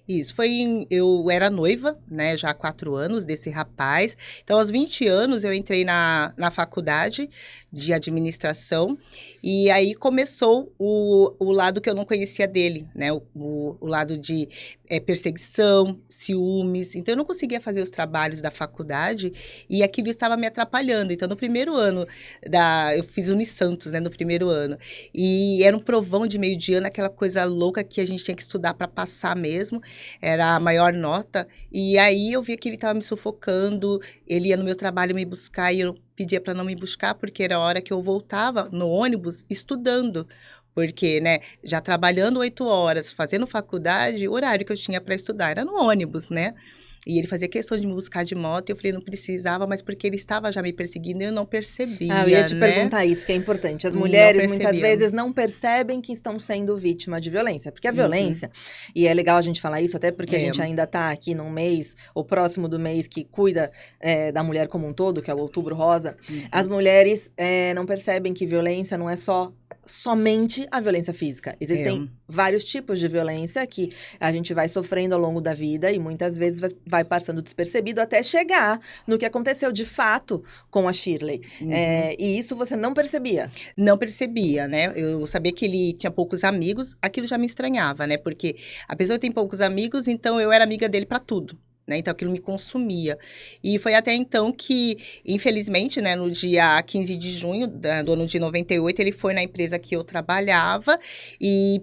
Isso, eu era noiva, né, já há 4 anos desse rapaz. Então, aos 20 anos, eu entrei na faculdade de administração. E aí começou o lado que eu não conhecia dele, né, o lado de perseguição, ciúmes. Então, eu não conseguia fazer os trabalhos da faculdade e aquilo estava me atrapalhando. Então, no primeiro ano, eu fiz Unisantos, né, no primeiro ano. E era um provão de meio de ano, aquela coisa louca que a gente tinha que estudar para passar mesmo. Era a maior nota, e aí eu via que ele estava me sufocando, ele ia no meu trabalho me buscar, e eu pedia para não me buscar, porque era a hora que eu voltava no ônibus estudando, porque, né, já trabalhando 8 horas, fazendo faculdade, o horário que eu tinha para estudar era no ônibus, né? E ele fazia questão de me buscar de moto, e eu falei, não precisava, mas porque ele estava já me perseguindo, eu não percebia, eu ia te né? perguntar isso, que é importante. As Não mulheres, muitas percebia. vezes, não percebem que estão sendo vítima de violência. Porque a violência, e é legal a gente falar isso, até porque a gente ainda tá aqui num mês, ou próximo do mês, que cuida da mulher como um todo, que é o Outubro Rosa. As mulheres não percebem que violência não é somente a violência física. Existem vários tipos de violência que a gente vai sofrendo ao longo da vida e muitas vezes vai passando despercebido até chegar no que aconteceu de fato com a Shirley. E isso você não percebia? Não percebia, né? Eu sabia que ele tinha poucos amigos, aquilo já me estranhava, né? Porque a pessoa tem poucos amigos, então eu era amiga dele para tudo. Né? Então, aquilo me consumia. E foi até então que, infelizmente, né, no dia 15 de junho do ano de 98, ele foi na empresa que eu trabalhava e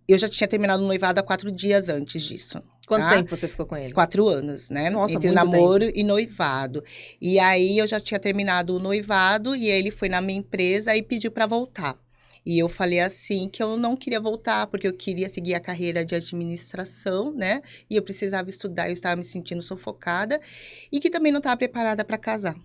eu já tinha terminado o noivado há 4 dias antes disso. Quanto tempo você ficou com ele? 4 anos, né? Nossa, entre muito namoro tempo. e noivado. E aí, eu já tinha terminado o noivado e ele foi na minha empresa e pediu para voltar. E eu falei assim, que eu não queria voltar, porque eu queria seguir a carreira de administração, né? E eu precisava estudar, eu estava me sentindo sufocada. E que também não estava preparada para casar.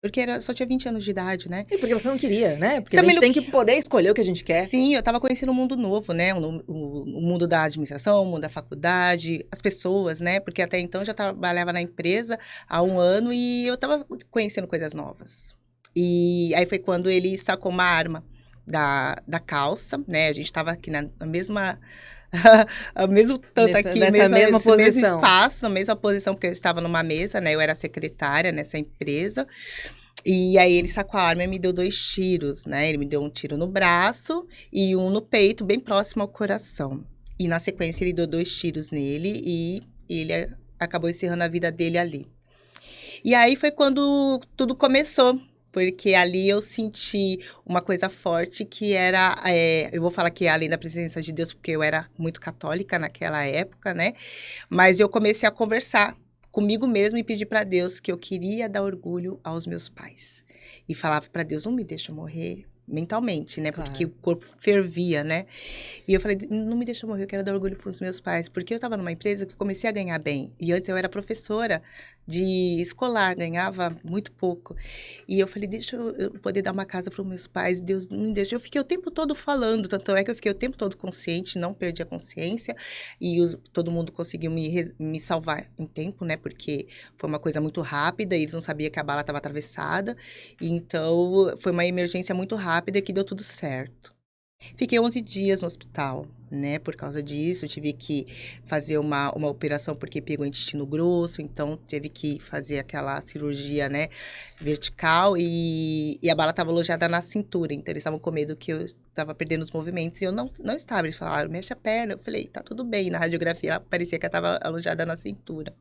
Porque só tinha 20 anos de idade, né? E porque você não queria, né? Porque também a gente tem que poder escolher o que a gente quer. Sim, eu estava conhecendo um mundo novo, né? O mundo da administração, o mundo da faculdade, as pessoas, né? Porque até então eu já trabalhava na empresa há 1 ano e eu estava conhecendo coisas novas. E aí foi quando ele sacou uma arma da calça, né? A gente estava aqui na mesma... mesmo tanto aqui, mesmo espaço, na mesma posição, porque eu estava numa mesa, né? Eu era secretária nessa empresa. E aí ele sacou a arma e me deu 2 tiros, né? Ele me deu um tiro no braço e um no peito, bem próximo ao coração. E na sequência ele deu 2 tiros nele e ele acabou encerrando a vida dele ali. E aí foi quando tudo começou. Porque ali eu senti uma coisa forte que era, eu vou falar que além da presença de Deus, porque eu era muito católica naquela época, né? Mas eu comecei a conversar comigo mesma e pedir para Deus que eu queria dar orgulho aos meus pais. E falava para Deus, não me deixa morrer mentalmente, né? Claro. Porque o corpo fervia, né? E eu falei, não me deixa morrer, eu quero dar orgulho para os meus pais. Porque eu estava numa empresa que comecei a ganhar bem. E antes eu era professora de escolar, ganhava muito pouco. E eu falei, deixa eu poder dar uma casa para os meus pais. Deus não me deixa. Eu fiquei o tempo todo falando, tanto é que eu fiquei o tempo todo consciente, não perdi a consciência. E todo mundo conseguiu me salvar em tempo, né? Porque foi uma coisa muito rápida, e eles não sabiam que a bala estava atravessada. Então, foi uma emergência muito rápida que deu tudo certo. Fiquei 11 dias no hospital, né? Por causa disso, eu tive que fazer uma operação porque pegou intestino grosso, então teve que fazer aquela cirurgia, né? Vertical e a bala estava alojada na cintura, então eles estavam com medo que eu estava perdendo os movimentos e eu não estava. Eles falaram, mexe a perna. Eu falei, tá tudo bem. Na radiografia parecia que ela estava alojada na cintura.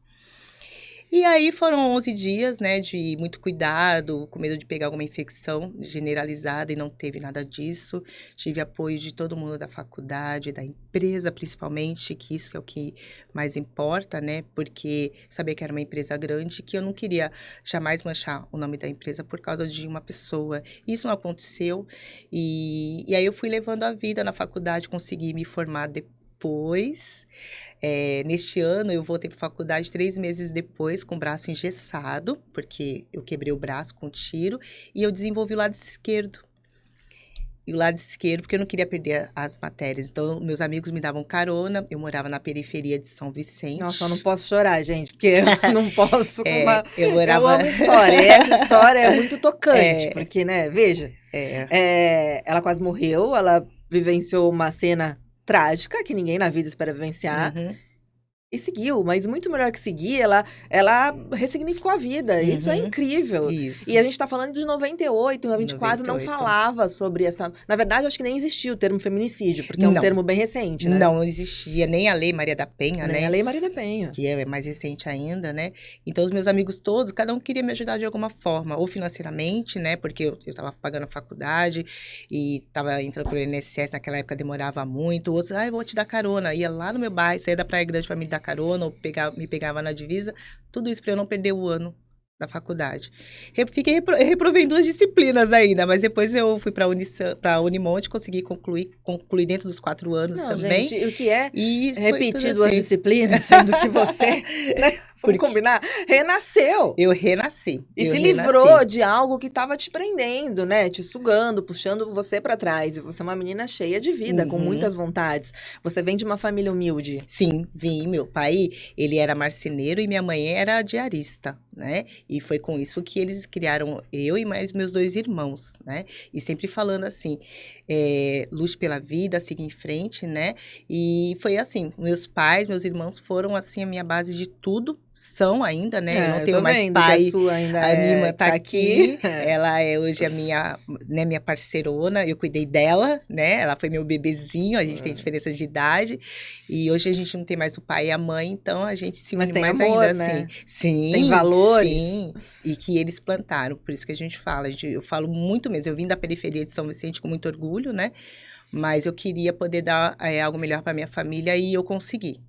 E aí foram 11 dias, né, de muito cuidado, com medo de pegar alguma infecção generalizada e não teve nada disso. Tive apoio de todo mundo da faculdade, da empresa principalmente, que isso é o que mais importa, né, porque sabia que era uma empresa grande, que eu não queria jamais manchar o nome da empresa por causa de uma pessoa. Isso não aconteceu e aí eu fui levando a vida na faculdade, consegui me formar depois. Neste ano, eu voltei para a faculdade 3 meses depois, com o braço engessado, porque eu quebrei o braço com tiro, e eu desenvolvi o lado esquerdo. E o lado esquerdo, porque eu não queria perder as matérias. Então, meus amigos me davam carona, eu morava na periferia de São Vicente. Nossa, eu não posso chorar, gente, porque eu não posso... Eu amo a história, e essa história é muito tocante, porque, né, veja, ela quase morreu, ela vivenciou uma cena trágica, que ninguém na vida espera vivenciar. Uhum. E seguiu, mas muito melhor que seguir, ela ressignificou a vida. Isso é incrível. Isso. E a gente tá falando de 98, a gente quase não 98. falava sobre essa... Na verdade, eu acho que nem existia o termo feminicídio, porque é um Não. termo bem recente, né? Não existia nem a Lei Maria da Penha, Nem né? a Lei Maria da Penha. Que é mais recente ainda, né? Então, os meus amigos todos, cada um queria me ajudar de alguma forma, ou financeiramente, né? Porque eu estava pagando a faculdade e estava entrando pelo INSS, naquela época demorava muito. Outros, eu vou te dar carona. Ia lá no meu bairro, saía da Praia Grande para me dar carona, ou me pegava na divisa. Tudo isso para eu não perder o ano da faculdade. Reprovei em 2 disciplinas ainda, mas depois eu fui para Unimonte, consegui concluir dentro dos 4 anos Não, também. gente, o que é E repetir duas disciplinas, sendo que você, né, vamos combinar, renasceu. Eu renasci. E se livrou de algo que estava te prendendo, né? Te sugando, puxando você para trás. E você é uma menina cheia de vida, com muitas vontades. Você vem de uma família humilde. Sim, vim. Meu pai, ele era marceneiro e minha mãe era diarista, né? E foi com isso que eles criaram eu e mais meus 2 irmãos, né? E sempre falando assim, lute pela vida, siga em frente, né? E foi assim, meus pais, meus irmãos foram assim a minha base de tudo, são ainda, né? Eu não tenho mais pai, a minha irmã tá aqui. Ela é hoje a minha parceirona, eu cuidei dela, né? Ela foi meu bebezinho, a gente tem diferença de idade, e hoje a gente não tem mais o pai e a mãe, então a gente se une mais amor, ainda, né? assim. Sim, tem valores. Sim, e que eles plantaram, por isso que a gente fala, eu falo muito mesmo, eu vim da periferia de São Vicente com muito orgulho, né? Mas eu queria poder dar algo melhor para minha família e eu consegui.